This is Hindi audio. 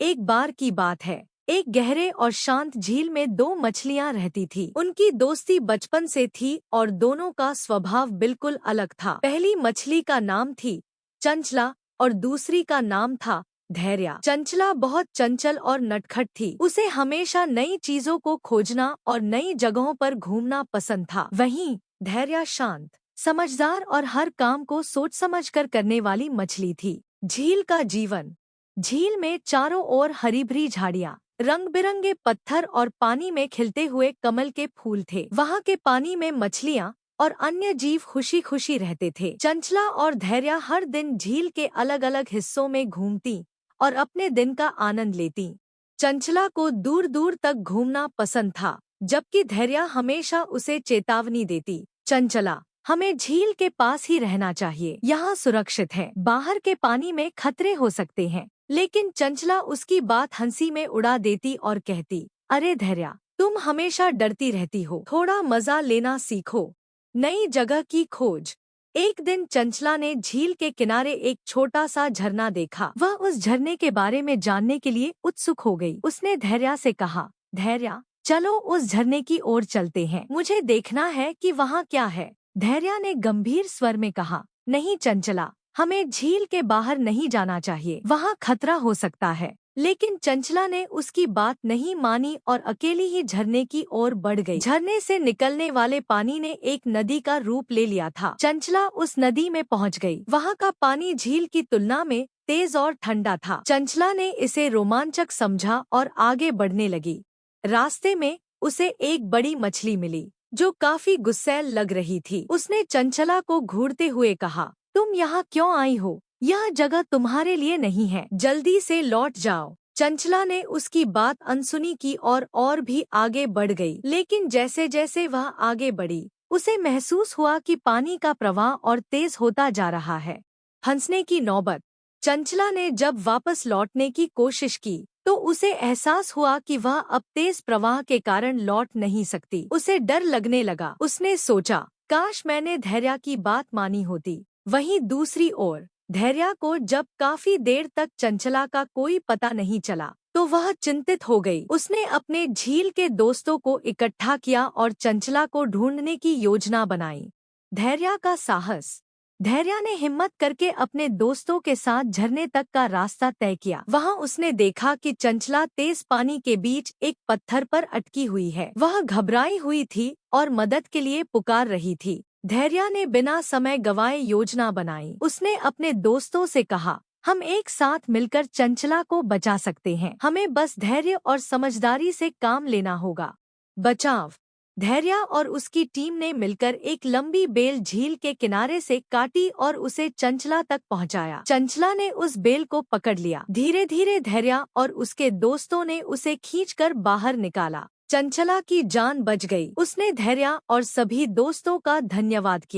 एक बार की बात है। एक गहरे और शांत झील में दो मछलियां रहती थी। उनकी दोस्ती बचपन से थी और दोनों का स्वभाव बिल्कुल अलग था। पहली मछली का नाम थी चंचला और दूसरी का नाम था धैर्य। चंचला बहुत चंचल और नटखट थी। उसे हमेशा नई चीजों को खोजना और नई जगहों पर घूमना पसंद था। वहीं धैर्य शांत, समझदार और हर काम को सोच समझकर करने वाली मछली थी। झील का जीवन। झील में चारों ओर हरी भरी झाड़ियां, रंग बिरंगे पत्थर और पानी में खिलते हुए कमल के फूल थे। वहाँ के पानी में मछलियाँ और अन्य जीव खुशी खुशी रहते थे। चंचला और धैर्य हर दिन झील के अलग अलग हिस्सों में घूमती और अपने दिन का आनंद लेती। चंचला को दूर दूर तक घूमना पसंद था, जबकि धैर्य हमेशा उसे चेतावनी देती, चंचला, हमें झील के पास ही रहना चाहिए, यहाँ सुरक्षित है, बाहर के पानी में खतरे हो सकते हैं। लेकिन चंचला उसकी बात हंसी में उड़ा देती और कहती, अरे धैर्य, तुम हमेशा डरती रहती हो, थोड़ा मजा लेना सीखो। नई जगह की खोज। एक दिन चंचला ने झील के किनारे एक छोटा सा झरना देखा। वह उस झरने के बारे में जानने के लिए उत्सुक हो गई। उसने धैर्य से कहा, धैर्य, चलो उस झरने की ओर चलते हैं, मुझे देखना है कि वहाँ क्या है। धैर्य ने गंभीर स्वर में कहा, नहीं चंचला, हमें झील के बाहर नहीं जाना चाहिए, वहाँ खतरा हो सकता है। लेकिन चंचला ने उसकी बात नहीं मानी और अकेली ही झरने की ओर बढ़ गई। झरने से निकलने वाले पानी ने एक नदी का रूप ले लिया था। चंचला उस नदी में पहुंच गई। वहाँ का पानी झील की तुलना में तेज और ठंडा था। चंचला ने इसे रोमांचक समझा और आगे बढ़ने लगी। रास्ते में उसे एक बड़ी मछली मिली, जो काफी गुस्सैल लग रही थी। उसने चंचला को घूरते हुए कहा, तुम यहाँ क्यों आई हो? यह जगह तुम्हारे लिए नहीं है, जल्दी से लौट जाओ। चंचला ने उसकी बात अनसुनी की और भी आगे बढ़ गई। लेकिन जैसे जैसे वह आगे बढ़ी, उसे महसूस हुआ कि पानी का प्रवाह और तेज होता जा रहा है। फंसने की नौबत। चंचला ने जब वापस लौटने की कोशिश की, तो उसे एहसास हुआ कि वह अब तेज प्रवाह के कारण लौट नहीं सकती। उसे डर लगने लगा। उसने सोचा, काश मैंने धैर्य की बात मानी होती। वहीं दूसरी ओर धैर्य को जब काफी देर तक चंचला का कोई पता नहीं चला, तो वह चिंतित हो गई। उसने अपने झील के दोस्तों को इकट्ठा किया और चंचला को ढूंढने की योजना बनाई। धैर्य का साहस। धैर्य ने हिम्मत करके अपने दोस्तों के साथ झरने तक का रास्ता तय किया। वहां उसने देखा कि चंचला तेज पानी के बीच एक पत्थर पर अटकी हुई है। वह घबराई हुई थी और मदद के लिए पुकार रही थी। धैर्य ने बिना समय गंवाए योजना बनाई। उसने अपने दोस्तों से कहा, हम एक साथ मिलकर चंचला को बचा सकते हैं, हमें बस धैर्य और समझदारी से काम लेना होगा। बचाव। धैर्य और उसकी टीम ने मिलकर एक लंबी बेल झील के किनारे से काटी और उसे चंचला तक पहुंचाया। चंचला ने उस बेल को पकड़ लिया। धीरे धीरे धैर्य और उसके दोस्तों ने उसे खींचकर बाहर निकाला। चंचला की जान बच गई। उसने धैर्य और सभी दोस्तों का धन्यवाद किया।